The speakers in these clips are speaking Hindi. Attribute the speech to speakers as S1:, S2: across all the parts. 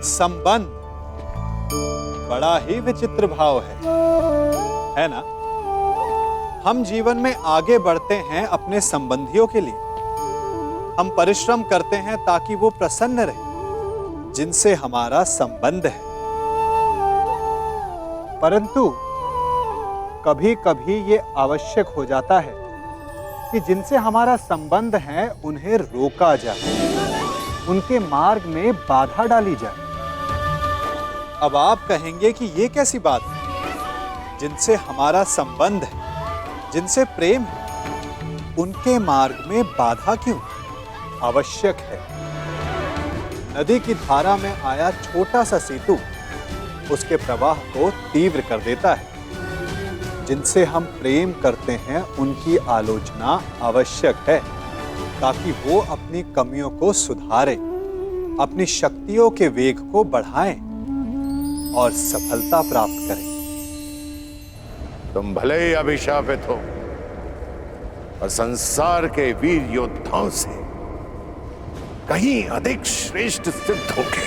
S1: संबंध बड़ा ही विचित्र भाव है ना? हम जीवन में आगे बढ़ते हैं अपने संबंधियों के लिए। हम परिश्रम करते हैं ताकि वो प्रसन्न रहे जिनसे हमारा संबंध है। परंतु कभी कभी ये आवश्यक हो जाता है कि जिनसे हमारा संबंध है उन्हें रोका जाए, उनके मार्ग में बाधा डाली जाए। अब आप कहेंगे कि ये कैसी बात है? जिनसे हमारा संबंध है, जिनसे प्रेम है, उनके मार्ग में बाधा क्यों? आवश्यक है। नदी की धारा में आया छोटा सा सेतु उसके प्रवाह को तीव्र कर देता है। जिनसे हम प्रेम करते हैं उनकी आलोचना आवश्यक है ताकि वो अपनी कमियों को सुधारें, अपनी शक्तियों के वेग को बढ़ाएं और सफलता प्राप्त करें।
S2: तुम भले ही अभिशापित हो और संसार के वीर योद्धाओं से कहीं अधिक श्रेष्ठ सिद्ध होगे।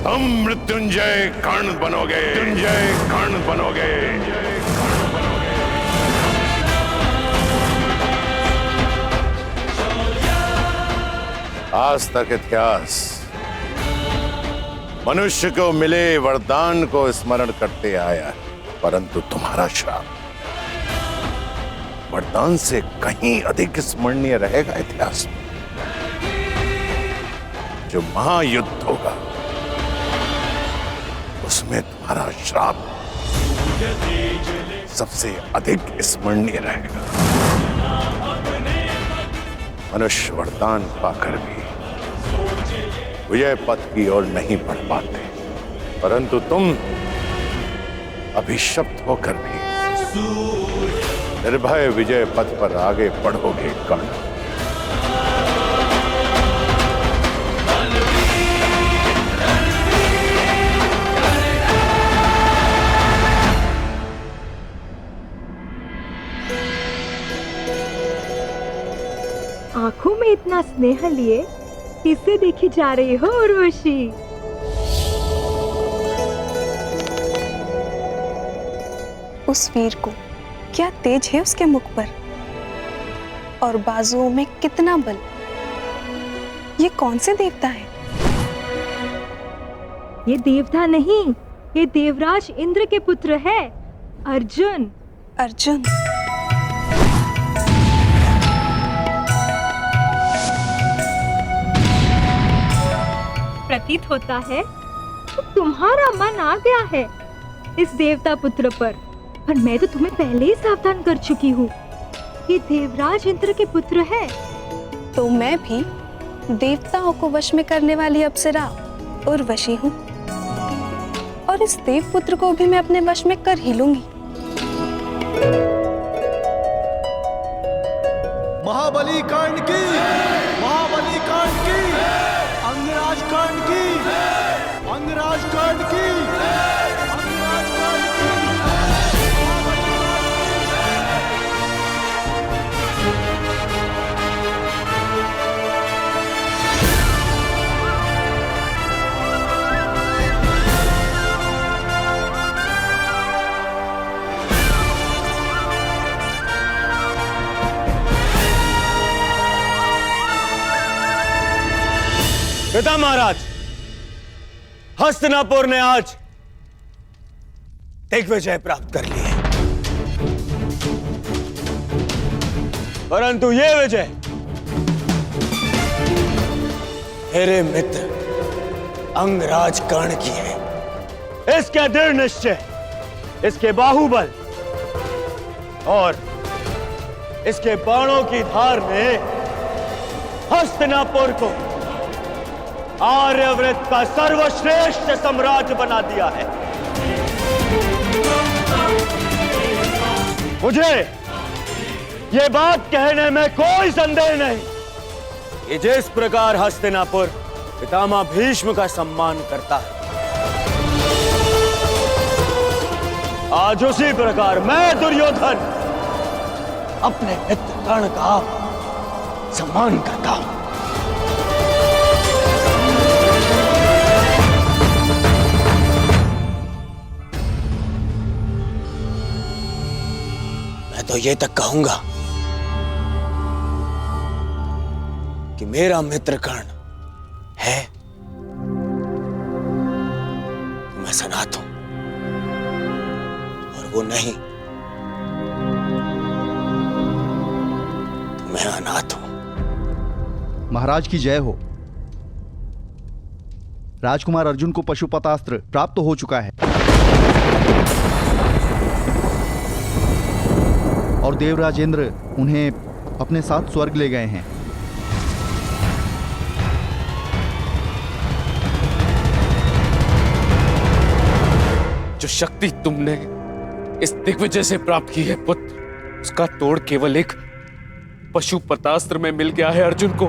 S2: तुम मृत्युंजय कर्ण बनोगे, मृत्युंजय कर्ण बनोगे। आज तक इतिहास मनुष्य को मिले वरदान को स्मरण करते आया, परंतु तुम्हारा श्राप वरदान से कहीं अधिक स्मरणीय रहेगा इतिहास में। जो महायुद्ध होगा उसमें तुम्हारा श्राप सबसे अधिक स्मरणीय रहेगा। मनुष्य वरदान पाकर भी विजय पथ की ओर नहीं बढ़ पाते, परंतु तुम अभिशप्त होकर भी निर्भय विजय पथ पर आगे बढ़ोगे कर्ण।
S3: आंखों में इतना स्नेह लिए किससे देखी जा रही हो उर्वशी?
S4: उस वीर को क्या तेज है उसके मुख पर और बाजुओं में कितना बल। ये कौन से देवता है?
S3: ये देवता नहीं, ये देवराज इंद्र के पुत्र है, अर्जुन।
S4: अर्जुन?
S3: प्रतीत होता है तो तुम्हारा मन आ गया है इस देवता पुत्र पर मैं तो तुम्हें पहले ही सावधान कर चुकी हूँ। ये देवराज इंद्र के पुत्र है।
S4: तो मैं भी देवताओं को वश में करने वाली अप्सरा उर्वशी हूँ और इस देव पुत्र को भी मैं अपने वश में कर ही लूंगी।
S5: महाबली कर्ण की, महाबली कर्ण की, अंगराज कर्ण की, अंगराज कर्ण की, अंगराज कर्ण की।
S6: पिता महाराज, हस्तिनापुर ने आज दिग्विजय प्राप्त कर ली है, परंतु ये विजय मेरे मित्र अंगराज कर्ण की है। इसके दृढ़ निश्चय, इसके बाहुबल और इसके बाणों की धार ने हस्तिनापुर को आर्यव्रत का सर्वश्रेष्ठ साम्राज्य बना दिया है। मुझे ये बात कहने में कोई संदेह नहीं कि जिस प्रकार हस्तिनापुर पितामह भीष्म का सम्मान करता है, आज उसी प्रकार मैं दुर्योधन अपने मित्र कर्ण का सम्मान करता हूं। तो ये तक कहूंगा कि मेरा मित्र कर्ण है तो मैं सनात हूं, और वो नहीं तो मैं अनाथ हूं।
S5: महाराज की जय हो। राजकुमार अर्जुन को पशुपतास्त्र प्राप्त हो चुका है और देवराजेंद्र उन्हें अपने साथ स्वर्ग ले गए हैं।
S7: जो शक्ति तुमने इस दिग्विजय से प्राप्त की है पुत्र, उसका तोड़ केवल एक पशुपतास्त्र में मिल गया है अर्जुन को।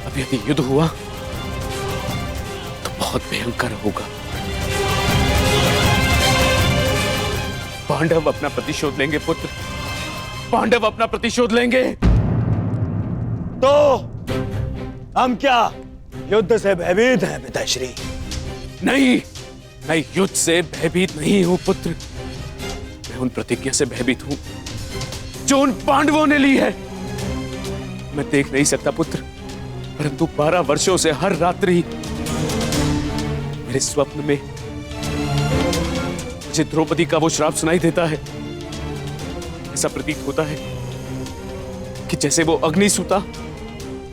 S7: अब यदि युद्ध हुआ तो बहुत भयंकर होगा। पांडव अपना प्रतिशोध लेंगे पुत्र, पांडव अपना प्रतिशोध लेंगे।
S6: तो हम क्या युद्ध से भयभीत हैं पिताश्री?
S7: नहीं, मैं युद्ध से भयभीत नहीं हूं पुत्र। मैं उन प्रतिज्ञा से भयभीत हूं जो उन पांडवों ने ली है। मैं देख नहीं सकता पुत्र, परंतु 12 वर्षों से हर रात्रि मेरे स्वप्न में मुझे द्रौपदी का वो श्राप सुनाई देता है। ऐसा प्रतीत होता है कि जैसे वो अग्निसूता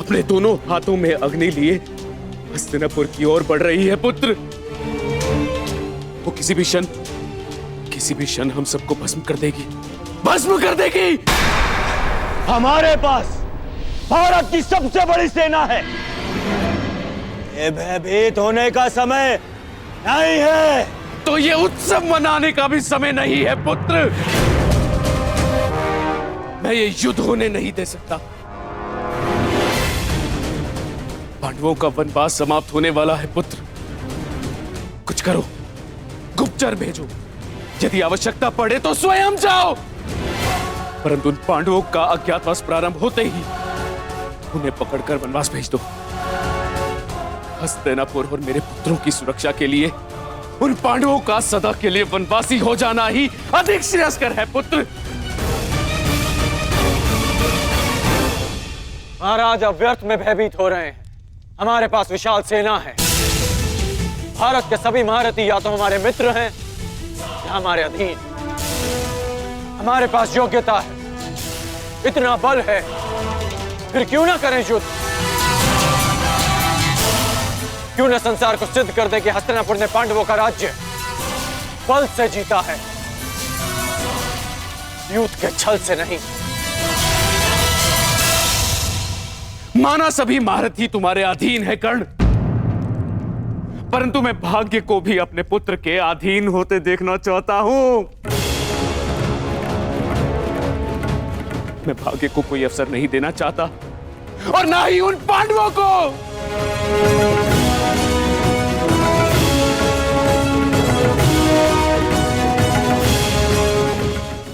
S7: अपने दोनों हाथों में अग्नि लिए हस्तिनापुर की ओर बढ़ रही है पुत्र। वो किसी भी क्षण हम सबको भस्म कर देगी, भस्म कर देगी।
S6: हमारे पास भारत की सबसे बड़ी सेना है। ये भयभीत होने का समय नहीं है।
S7: तो ये उत्सव मनाने का भी समय नहीं है पुत्र। मैं ये युद्ध होने नहीं दे सकता। पांडवों का वनवास समाप्त होने वाला है पुत्र। कुछ करो, गुप्तचर भेजो, यदि आवश्यकता पड़े तो स्वयं जाओ। परंतु उन पांडवों का अज्ञातवास प्रारंभ होते ही उन्हें पकड़कर वनवास भेज दो। हस्तिनापुर और मेरे पुत्रों की सुरक्षा के लिए उन पांडवों का सदा के लिए वनवासी हो जाना ही अधिक श्रेयस्कर है पुत्र।
S8: महाराज अब व्यर्थ में भयभीत हो रहे हैं। हमारे पास विशाल सेना है। भारत के सभी महारथी या तो हमारे मित्र हैं या हमारे अधीन। हमारे पास योग्यता है, इतना बल है, फिर क्यों ना करें युद्ध? क्यों न संसार को सिद्ध कर दे कि हस्तिनापुर ने पांडवों का राज्य बल से जीता है, युद्ध के छल से नहीं।
S7: माना सभी महारथी तुम्हारे अधीन है कर्ण, परंतु मैं भाग्य को भी अपने पुत्र के अधीन होते देखना चाहता हूं। मैं भाग्य को कोई अवसर नहीं देना चाहता और ना ही उन पांडवों को।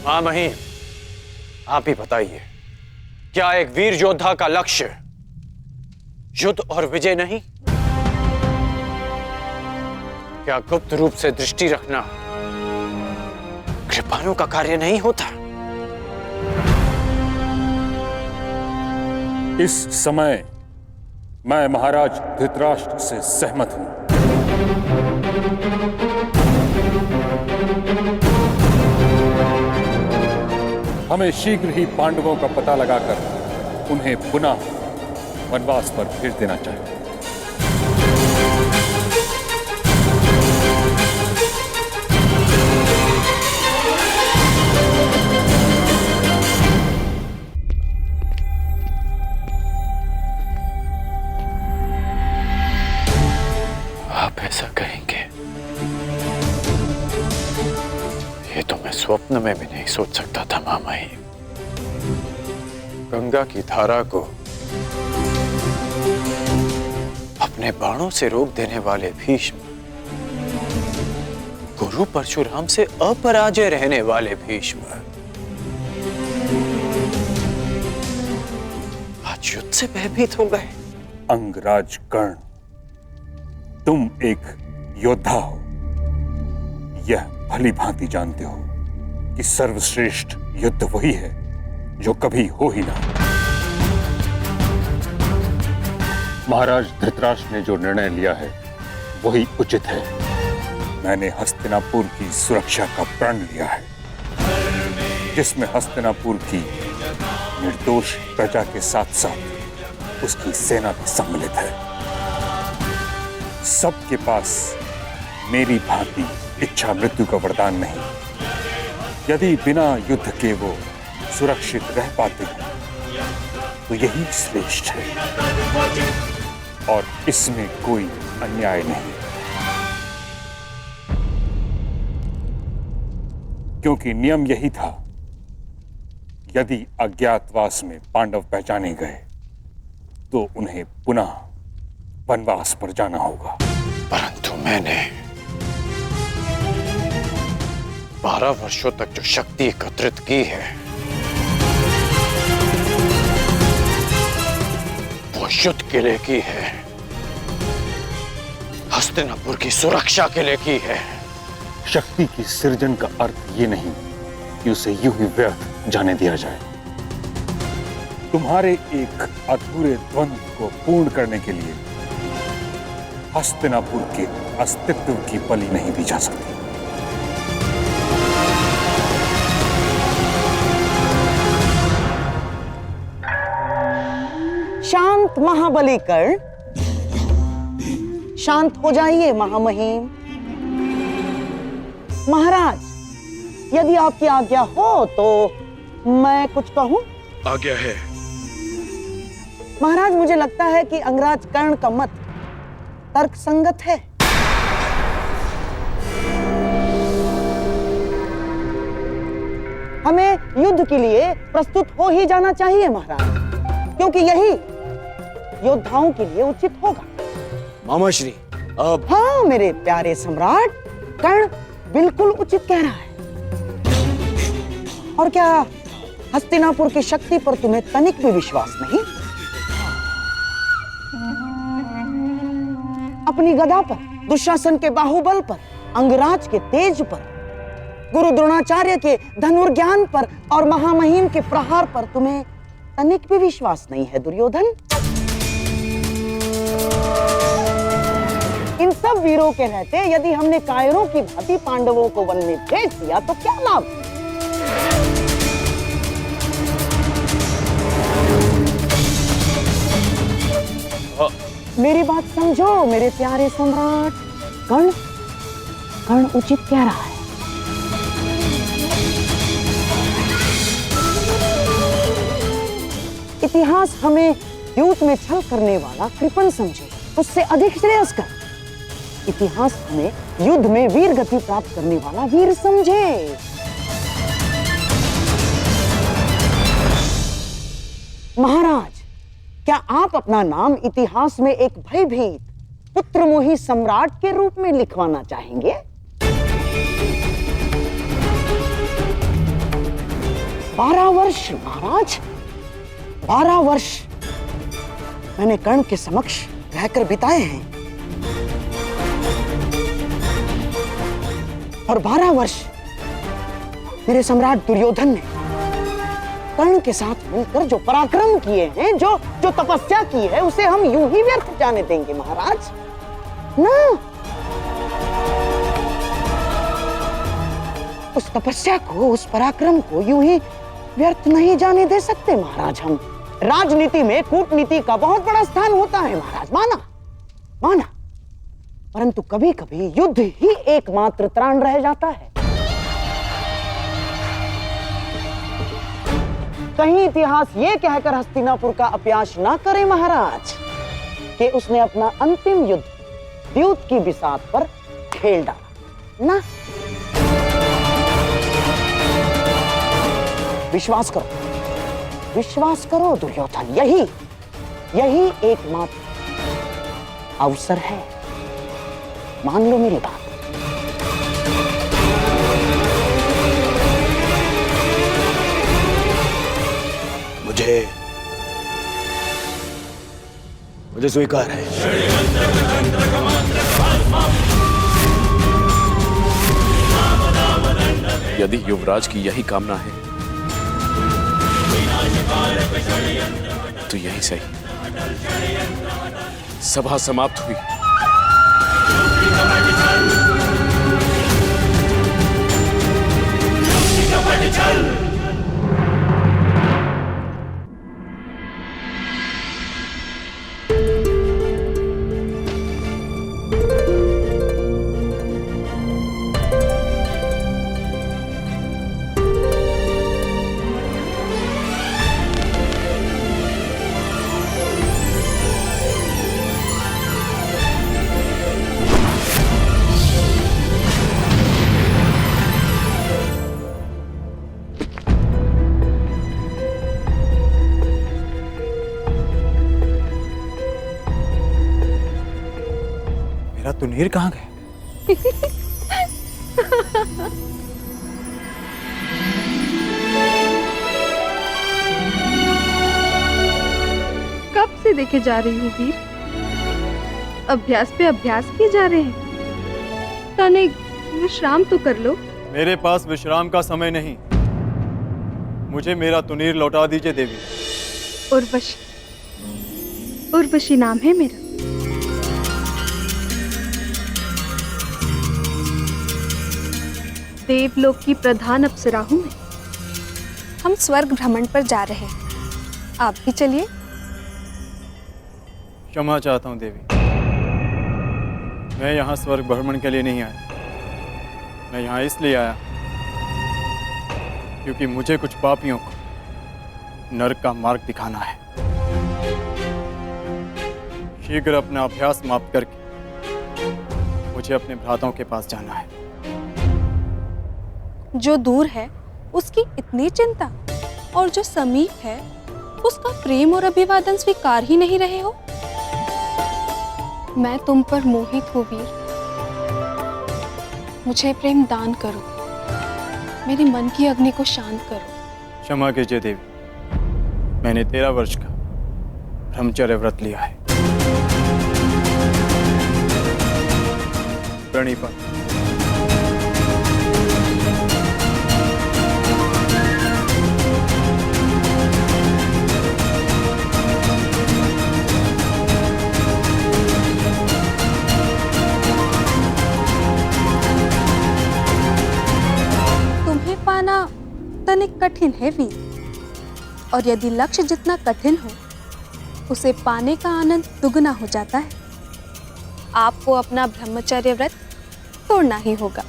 S8: हाँ महीम, आप ही बताइए, क्या एक वीर योद्धा का लक्ष्य युद्ध और विजय नहीं? क्या गुप्त रूप से दृष्टि रखना कृपाणु का कार्य नहीं होता?
S9: इस समय मैं महाराज धृतराष्ट्र से सहमत हूं। हमें शीघ्र ही पांडवों का पता लगाकर उन्हें पुनः वनवास पर भेज देना चाहिए।
S8: आप ऐसा कहेंगे ये तो मैं स्वप्न में भी नहीं सोच सकता था मामाई। गंगा की धारा को अपने बाणों से रोक देने वाले भीष्म, गुरु परशुराम से अपराजय रहने वाले भीष्म, आज युद्ध से भयभीत हो गए।
S9: अंगराज कर्ण, तुम एक योद्धा हो, यह भली भांति जानते हो। कि सर्वश्रेष्ठ युद्ध वही है जो कभी हो ही ना। महाराज धृतराष्ट्र ने जो निर्णय लिया है वही उचित है। मैंने हस्तिनापुर की सुरक्षा का प्रण लिया है, जिसमें हस्तिनापुर की निर्दोष प्रजा के साथ साथ उसकी सेना भी सम्मिलित है। सबके पास मेरी भांति इच्छा मृत्यु का वरदान नहीं। यदि बिना युद्ध के वो सुरक्षित रह पाते हैं तो यही श्रेष्ठ है और इसमें कोई अन्याय नहीं, क्योंकि नियम यही था। यदि अज्ञातवास में पांडव पहचाने गए तो उन्हें पुनः वनवास पर जाना होगा।
S8: परंतु मैंने 12 वर्षों तक जो शक्ति एकत्रित की है वो युद्ध के लिए की है, हस्तिनापुर की सुरक्षा के लिए की है।
S9: शक्ति की सृजन का अर्थ ये नहीं कि उसे यूं ही व्यर्थ जाने दिया जाए। तुम्हारे एक अधूरे द्वंद्व को पूर्ण करने के लिए हस्तिनापुर के अस्तित्व की बलि नहीं दी जा सकती।
S10: शांत महाबली कर्ण, शांत हो जाइए महामहिम। महाराज, यदि आपकी आज्ञा हो तो मैं कुछ कहूं?
S7: आज्ञा है।
S10: महाराज, मुझे लगता है कि अंगराज कर्ण का मत तर्कसंगत है। हमें युद्ध के लिए प्रस्तुत हो ही जाना चाहिए महाराज, क्योंकि यही योद्धाओं के लिए उचित होगा।
S8: मामाश्री, अब
S10: हाँ मेरे प्यारे सम्राट, कर्ण बिल्कुल उचित कह रहा है। और क्या हस्तिनापुर की शक्ति पर तुम्हें तनिक भी विश्वास नहीं? अपनी गदा पर, दुशासन के बाहुबल पर, अंगराज के तेज पर, गुरु द्रोणाचार्य के धनुर्ज्ञान पर और महामहिम के प्रहार पर तुम्हें तनिक भी विश्वास नहीं है दुर्योधन? इन सब वीरों के रहते यदि हमने कायरों की भांति पांडवों को वन में भेज दिया तो क्या लाभ? मेरी बात समझो मेरे प्यारे सम्राट। कर्ण उचित कह रहा है। इतिहास हमें युद्ध में छल करने वाला कृपण समझे, उससे अधिक श्रेयस्कर। इतिहास हमें युद्ध में वीर गति प्राप्त करने वाला वीर समझे। महाराज, क्या आप अपना नाम इतिहास में एक भयभीत पुत्रमोही सम्राट के रूप में लिखवाना चाहेंगे? बारह वर्ष महाराज, 12 वर्ष मैंने कर्ण के समक्ष रहकर बिताए हैं और 12 वर्ष मेरे सम्राट दुर्योधन ने कर्ण के साथ मिलकर जो पराक्रम किए हैं, जो तपस्या की है, उसे हम यूं ही व्यर्थ जाने देंगे महाराज? ना, उस तपस्या को, उस पराक्रम को यूं ही व्यर्थ नहीं जाने दे सकते महाराज। हम राजनीति में कूटनीति का बहुत बड़ा स्थान होता है महाराज, माना, परंतु कभी कभी युद्ध ही एकमात्र त्राण रह जाता है। कहीं इतिहास ये कहकर हस्तिनापुर का अपयाश ना करे महाराज कि उसने अपना अंतिम युद्ध द्यूत की बिसात पर खेल डाला ना। विश्वास करो दुर्योधन, यही एकमात्र अवसर है। मान लो मेरी बात।
S8: मुझे स्वीकार है।
S7: यदि युवराज की यही कामना है तो यही सही। सभा समाप्त हुई।
S8: मेरा तुनीर कहाँ गया?
S3: कब से देखे जा रही हूँ वीर, अभ्यास पे अभ्यास किए जा रहे हैं। तनिक विश्राम तो कर लो।
S8: मेरे पास विश्राम का समय नहीं। मुझे मेरा तुनीर लौटा दीजिए देवी।
S3: उर्वशी, उर्वशी नाम है मेरा। देवलोक की प्रधान अप्सरा हूँ मैं।
S4: हम स्वर्ग भ्रमण पर जा रहे हैं, आप भी चलिए।
S8: क्षमा चाहता हूँ देवी, मैं यहाँ स्वर्ग भ्रमण के लिए नहीं आया। मैं यहाँ इसलिए आया क्योंकि मुझे कुछ पापियों को नरक का मार्ग दिखाना है। शीघ्र अपना अभ्यास समाप्त करके मुझे अपने भ्राताओं के पास जाना है।
S4: जो दूर है उसकी इतनी चिंता, और जो समीप है उसका प्रेम और अभिवादन स्वीकार ही नहीं रहे हो। मैं तुम पर मोहित हूँ वीर, मुझे प्रेम दान करो, मेरे मन की अग्नि को शांत करो।
S8: क्षमा कीजिए देवी, मैंने 13 वर्ष का ब्रह्मचर्य व्रत लिया है। प्रणीपा।
S4: पाना तनिक कठिन है वीर, और यदि लक्ष्य जितना कठिन हो उसे पाने का आनंद दुगना हो जाता है। आपको अपना ब्रह्मचर्य व्रत तोड़ना ही होगा।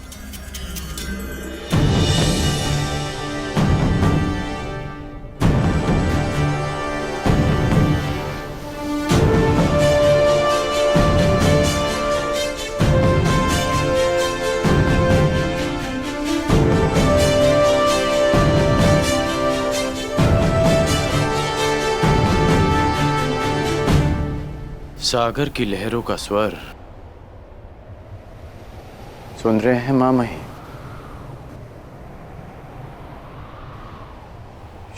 S6: सागर की लहरों का स्वर सुन रहे हैं मामही?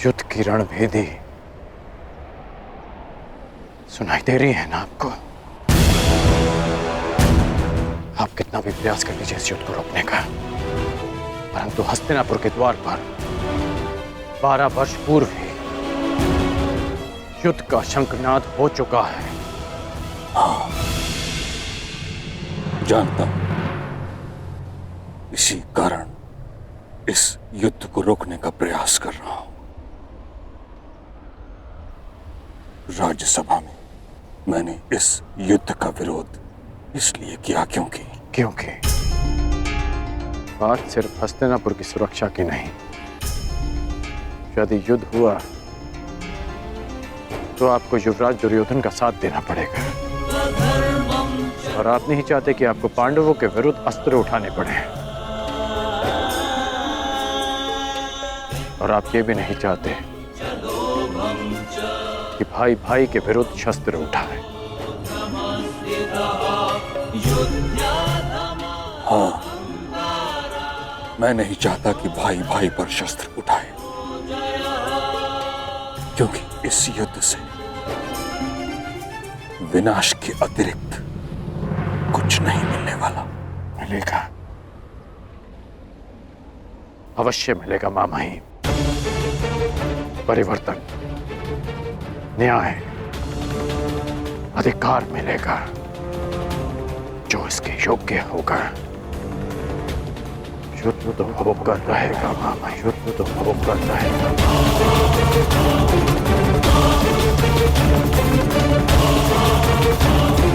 S6: युद्ध की रणभेदी सुनाई दे रही है ना आपको? आप कितना भी प्रयास कर लीजिए इस युद्ध को रोकने का, परंतु हस्तिनापुर के द्वार पर 12 वर्ष पूर्व ही युद्ध का शंखनाद हो चुका है।
S9: हाँ, जानता हूं। इसी कारण इस युद्ध को रोकने का प्रयास कर रहा हूं। राज्यसभा में मैंने इस युद्ध का विरोध इसलिए किया क्योंकि
S6: बात सिर्फ हस्तिनापुर की सुरक्षा की नहीं। यदि युद्ध हुआ तो आपको युवराज दुर्योधन का साथ देना पड़ेगा, और आप नहीं चाहते कि आपको पांडवों के विरुद्ध अस्त्र उठाने पड़े, और आप ये भी नहीं चाहते कि भाई भाई के विरुद्ध शस्त्र उठाए।
S9: हाँ, मैं नहीं चाहता कि भाई भाई पर शस्त्र उठाए, क्योंकि इस युद्ध से विनाश के अतिरिक्त कुछ नहीं मिलने वाला।
S6: मिलेगा,
S8: अवश्य मिलेगा मां महिम। परिवर्तन, न्याय, अधिकार मिलेगा जो इसके योग्य होगा। युद्ध तो होकर रहेगा मां महिम, युद्ध तो होकर रहेगा।
S11: Oh